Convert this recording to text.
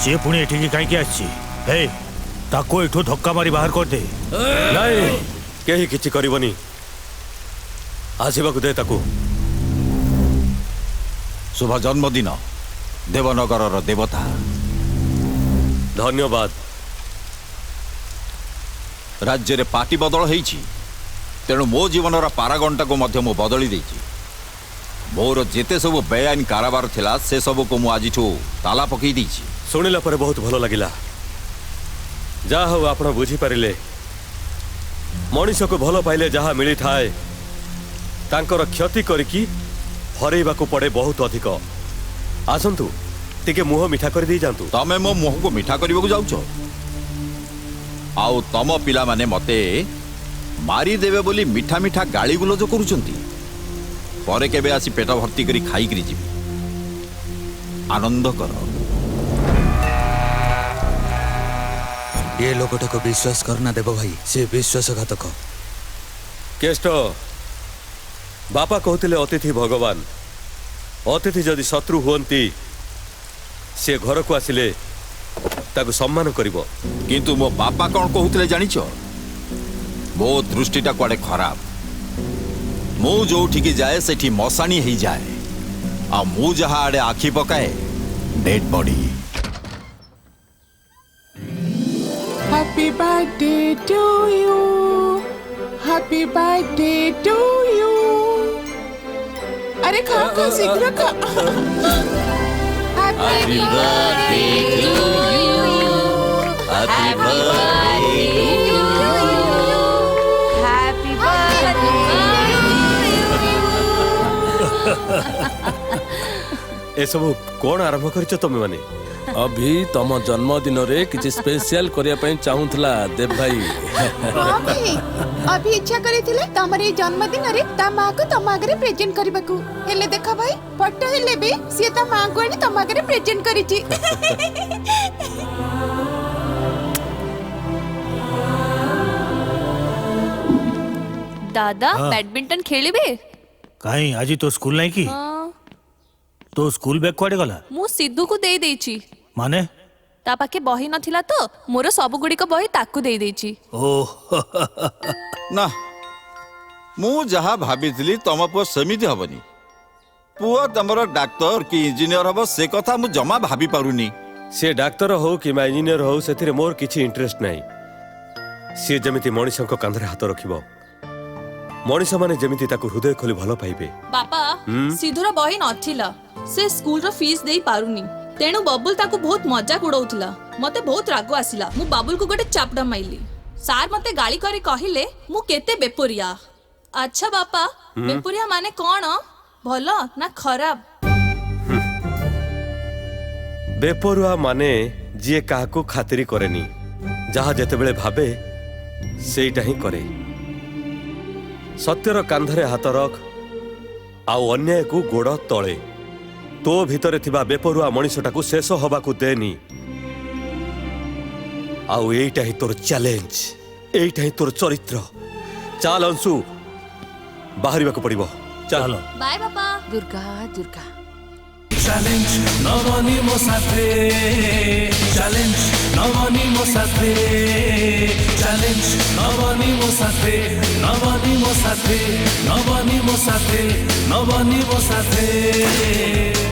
सी पुणी एठिकी कहीं आसी ताको एठू धक्का मारी बाहर कर दे। नहीं कहीं किछि करबनी आसीबाकू दे ताकू। शुभ जन्मदिन देवनगर देवता। धन्यवाद। राज्य रे पार्टी बदल होईची तेणु मो जीवन पारागणटा को मध्य मु बदली देची। मोर जेते सब बेआईन कारोबार थिला से सब को मु आजिठू ताला पकई देची। शुणिला पर बहुत भल लगिला। जा हो आपण बुझी पारिले मनीष को भल पाइले जहाँ मिली थाए तांकर क्षति करिकी हरेबाकू पड़े बहुत अधिक। आसंतु टिके मुह मिठा कर दे जांतु। तमे मो मुह को मिठा करबा को जाउछो आउ तम पिला माने मते मारी देवे बोली मिठा मिठा गाली गुलज करूचंती। परे केबे आसी पेट भर्ती करी खाई करी जीवी। आनंद कर। ये लोकटा को विश्वास करना देव भाई, से विश्वासघातक। केष्ट बापा कहते अतिथि भगवान। अतिथि जदि शत्रु हुअंती से घर को आसिले ताकू सम्मान करिवो। किंतु मो बापा कौन कहते जानिछ मो दृष्टिटा कुआडे खराब। मु जोठिकी जाए सेठी मशाणी ही जाए आ मु जहा आड़े आखि पकाए dead body. Happy birthday to you. Happy birthday to you. अरे खा खा शीघ्र खा। Happy birthday to you. Happy birthday to you. Happy birthday. ए सब कौन आरंभ करिछ तमे माने? अभी तम जन्मदिन रे किछि स्पेशल करिया पई चाहूतला देव भाई। हाँ भाई अभी इच्छा करिथिले तमरे जन्मदिन रे ता मां को तम आगरे प्रेजेंट करबाकू। हेले देखा भाई फोटो हेले बे सिए ता मां को आनी तम आगरे प्रेजेंट करिछि। दादा बैडमिंटन खेलिबे? कहीं आज तो स्कूल नहीं की? तो स्कूल बैग कुआडे गला? मु सिद्धू को दे देछि। माने ता पाके बही नथिला तो मोर सब गुडी को बही ताकू दे देछि। ओह ना मु जहा भाबिथिली तम पुआ सेमिति हबनी। पुआ तमरो डाक्टर कि इंजीनियर हबो से कथा मु जमा भाबी पारुनी। से डाक्तर हो कि इंजीनियर हो सेथिरे मोर किछि इंटरेस्ट नाही। से जेमिति मनीषक कांधरे हाथ रखिबो मनीष माने जेमिति ताकू हृदय खोली भलो पाइबे। बापा सिद्धूर बही नथिला से स्कूल रो फीस देई पारुनी तेणु बबुल ताकू बहुत मजाक उड़ौथिला। मते बहुत राग आसिला। मु बाबुल को गोटे चापड़ा माइली। सार मते गाली करी कहिले मु केते बेपोरिया। अच्छा बापा बेपोरिया माने कोन भलो ना खराब? बेपरुआ माने जिए काहाकू खातिरी करेनी जहा जेते बेले भाबे सेइटा ही करे। सत्यर कांधरे हाथ रख आउ अन्याय को गोड़ तले। तो भितरे थिबा बेपरुआ मनीषटाकू शेष हबाकू देनी। आउ एइटा ही तोर चैलेंज, एइटा ही तोर चरित्र। चाल अंशु बाहरिबाकू पड़िबो। चलो बाय बापा। दुर्गा दुर्गा चैलेंज नवनी मो साथे। चैलेंज नवनी मो साथे। चैलेंज नवनी मो साथे। नवनी मो साथे। नवनी मो साथे। नवनी मो साथे।